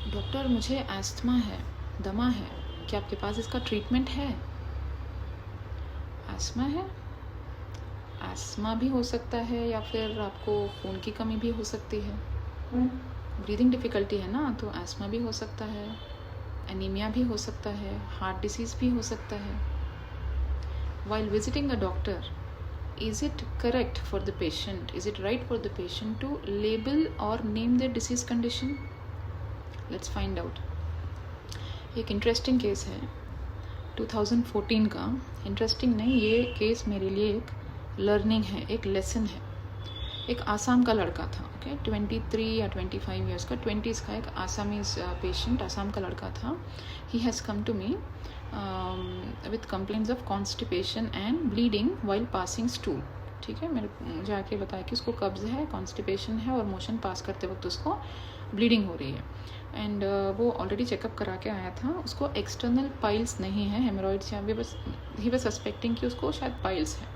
Doctor मुझे asthma है, दमा है, क्या आपके पास इसका ट्रीटमेंट है? एस्थमा है, एस्थमा भी हो सकता है या फिर आपको खून की कमी भी हो सकती है। ब्रीदिंग डिफ़िकल्टी है ना, तो एस्थमा भी हो सकता है, एनीमिया भी हो सकता है, हार्ट डिसीज़ भी हो सकता है। While visiting a doctor, is it correct for the patient, is it right for the patient to label or name their disease condition? Let's find out. एक इंटरेस्टिंग केस है 2014 का। इंटरेस्टिंग नहीं, ये case मेरे लिए एक लर्निंग है, एक लेसन है। एक आसाम का लड़का था, ओके, 23 या 25 ईयर्स का, 20s का, एक आसामीज पेशेंट, आसाम का लड़का था। He has come to me with complaints of constipation and bleeding while passing stool. ठीक है, मुझे आके बताया कि उसको कब्ज़ है, कॉन्स्टिपेशन है और मोशन पास करते वक्त उसको ब्लीडिंग हो रही है। एंड वो ऑलरेडी चेकअप करा के आया था। उसको एक्सटर्नल पाइल्स नहीं है, हेमोरॉइड्स, या भी बस ही वाज सस्पेक्टिंग कि उसको शायद पाइल्स है।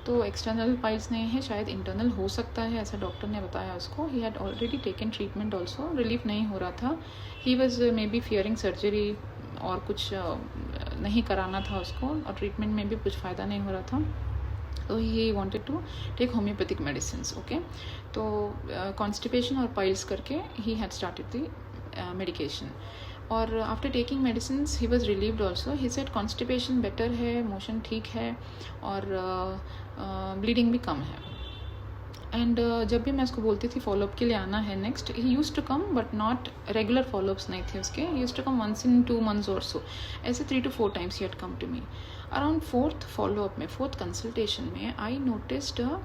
तो एक्सटर्नल पाइल्स नहीं है, शायद इंटरनल हो सकता है, ऐसा डॉक्टर ने बताया उसको। He had already taken treatment also, relief नहीं हो रहा था। He was may be fearing surgery और कुछ नहीं कराना था उसको, और ट्रीटमेंट में भी कुछ फ़ायदा नहीं हो रहा था। तो he wanted to take homeopathic medicine, okay. तो कॉन्स्टिपेशन और पाइल्स करके he had started the medication. और after taking medicine he was relieved also. He said constipation better है, मोशन ठीक है और ब्लीडिंग भी कम है। एंड जब भी मैं उसको बोलती थी फॉलोअप के लिए आना है next, he use to come but not regular follow ups नहीं थे उसके। He use to come once in 2 months और सो, ऐसे 3 to 4 times he had come to me. Around 4th follow up में, 4th कंसल्टेशन में, I noticed a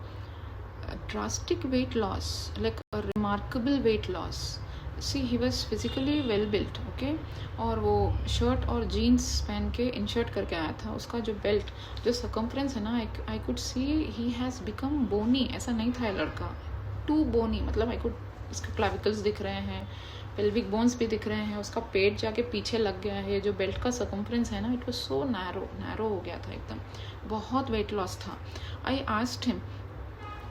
drastic weight loss, like a remarkable weight loss. See he was physically well built, okay, और वो shirt और jeans पहन के इनशर्ट करके आया था। उसका जो बेल्ट, जो सकम्फ्रेंस है ना, I could see he has become bony. ऐसा नहीं था ये लड़का, टू बोनी, मतलब आई कुड, उसके क्लाविकल्स दिख रहे हैं, पेल्विक बोन्स भी दिख रहे हैं, उसका पेट जाके पीछे लग गया है। जो बेल्ट का सकम्फ्रेंस है ना, इट वॉज सो नैरो हो गया था एकदम, बहुत वेट लॉस था। आई आस्क्ड हिम,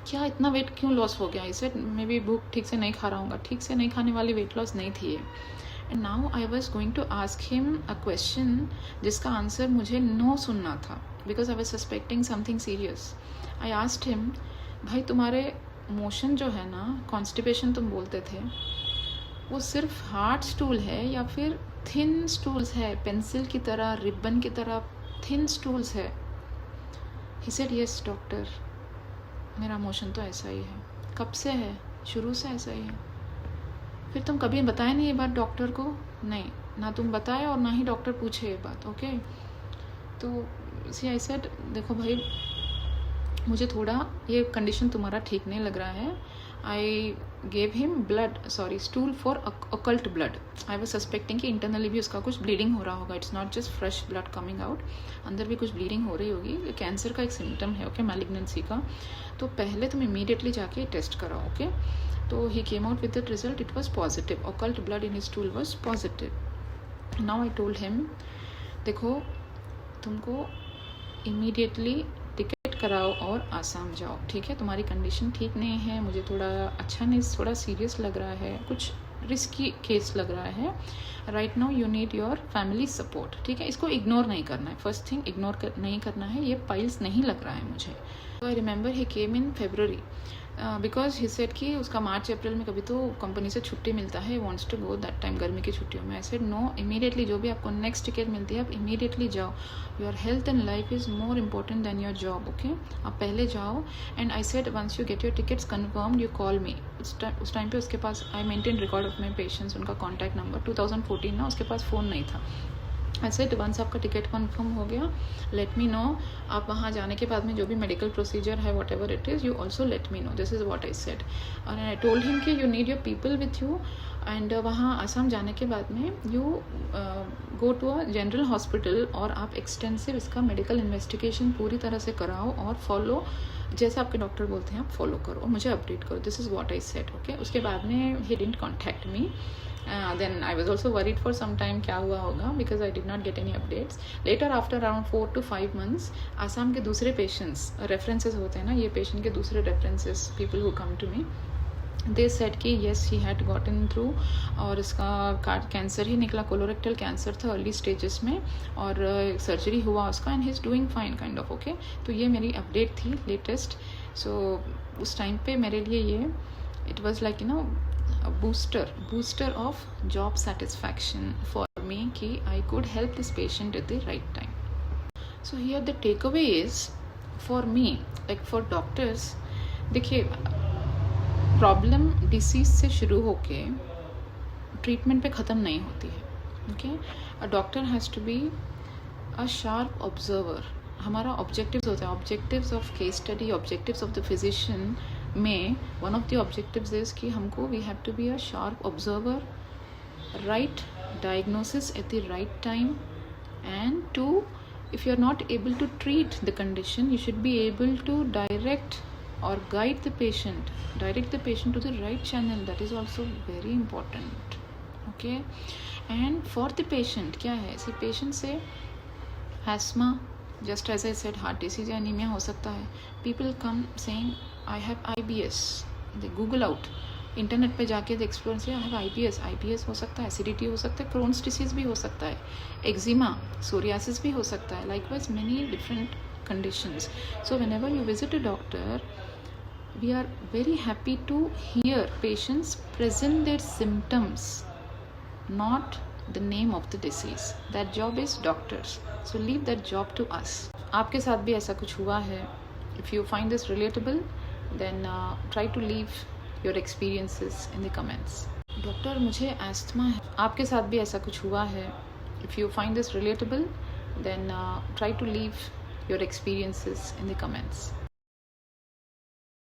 क्या इतना वेट क्यों लॉस हो गया? इसे मे बी भूख ठीक से नहीं खा रहा हूँ। ठीक से नहीं खाने वाली वेट लॉस नहीं थी ये। And now I was going to ask him a question जिसका आंसर मुझे नो सुनना था, because I was suspecting something serious. I asked him, भाई तुम्हारे मोशन जो है ना, कॉन्स्टिपेशन तुम बोलते थे, वो सिर्फ हार्ड स्टूल है या फिर थिन स्टूल्स है, पेंसिल की तरह, रिबन की तरह थिन स्टूल्स है? ही सेड यस डॉक्टर, मेरा मोशन तो ऐसा ही है। कब से है? शुरू से ऐसा ही है। फिर तुम कभी बताए नहीं ये बात डॉक्टर को? नहीं, ना तुम बताए और ना ही डॉक्टर पूछे ये बात, ओके। तो सी आई सेड, देखो भाई, मुझे थोड़ा ये कंडीशन तुम्हारा ठीक नहीं लग रहा है। I gave him stool for occult blood. I was suspecting कि इंटरनली भी उसका कुछ ब्लीडिंग हो रहा होगा, it's not just fresh blood coming out, अंदर भी कुछ ब्लीडिंग हो रही होगी। कैंसर का एक सिम्टम है, ओके, मैलिग्नेंसी का। तो पहले तुम इमीडिएटली जाके टेस्ट कराओ, ओके। तो he came out with the result, it was positive, occult blood in his stool was positive. Now I told him, देखो तुमको इमीडिएटली कराओ और आसाम जाओ, ठीक है? तुम्हारी कंडीशन ठीक नहीं है, मुझे थोड़ा अच्छा नहीं, थोड़ा सीरियस लग रहा है, कुछ रिस्की केस लग रहा है। Right now you need your family support, ठीक है? इसको इग्नोर नहीं करना है, फर्स्ट थिंग नहीं करना है। ये पाइल्स नहीं लग रहा है मुझे। तो I remember he came in February, because he said कि उसका मार्च अप्रैल में कभी तो कंपनी से छुट्टी मिलता है, wants to go that time, गर्मी की छुट्टियों में। आई सेड नो, इमीडिएटली जो भी आपको नेक्स्ट टिकट मिलती है आप इमीडिएटली जाओ। Your health and life is more important than your job, okay? आप पहले जाओ। And I said once you get your tickets confirmed you call me. उस टाइम पे उसके पास, I maintain record of my patients, उनका contact number, 2014 ना, उसके पास फ़ोन नहीं था। ऐसे वंस आपका टिकट कंफर्म हो गया, लेट मी नो। आप वहाँ जाने के बाद में जो भी मेडिकल प्रोसीजर है, whatever it is, you also let me know. This is what I said. और आई टोल्ड हिम कि you need your people with you. And वहाँ आसाम जाने के बाद में you go to a general hospital और आप एक्सटेंसिव इसका मेडिकल इन्वेस्टिगेशन पूरी तरह से कराओ और फॉलो, जैसे आपके डॉक्टर बोलते हैं आप फॉलो करो और मुझे अपडेट करो। This is what I said, okay. उसके बाद में he didn't contact me. Then I was also worried for some time क्या हुआ होगा, because I did not get any updates. Later after around 4 to 5 months, Assam के दूसरे patients, references होते हैं ना, ये पेशेंट के दूसरे references, people who come to me, they said कि yes he had gotten through, और इसका कैंसर ही निकला, कोलोरेक्टल कैंसर था अर्ली स्टेजेस में, और सर्जरी हुआ उसका and he is doing fine kind of. Okay, तो ये मेरी अपडेट थी लेटेस्ट। सो उस टाइम पे मेरे लिए ये it was like you know booster of job satisfaction for me कि I could help this patient at the right time. So here the takeaway is for me, like for doctors, देखिए problem disease से शुरू होके treatment पे ख़त्म नहीं होती है। Okay, a doctor has to be a sharp observer. हमारा ऑब्जेक्टिव्स होता है, objectives of case study, objectives of the physician में one of the objectives is कि हमको we have to be a sharp observer, right diagnosis at the right time, and to if you are not able to treat the condition, you should be able to direct or guide the patient, direct the patient to the right channel. That is also very important. Okay, and for the patient क्या है, see patient से asthma, just as I said, heart disease या anemia हो सकता है. People come saying I have IBS, they google out, internet पे जाके explore से आई हैव IBS हो सकता है, एसिडिटी हो सकता है, क्रोन्स डिसीज भी हो सकता है, एक्जिमा, सोरियासिस भी हो सकता है, likewise many different conditions. So whenever you visit a doctor, we are very happy to hear patients present their symptoms, not the name of the disease. That job is doctors, so leave that job to us. आपके साथ भी ऐसा कुछ हुआ है? If you find this relatable, then try to leave your experiences in the comments. Doctor मुझे asthma है, आपके साथ भी ऐसा कुछ हुआ है? If you find this relatable, then try to leave your experiences in the comments.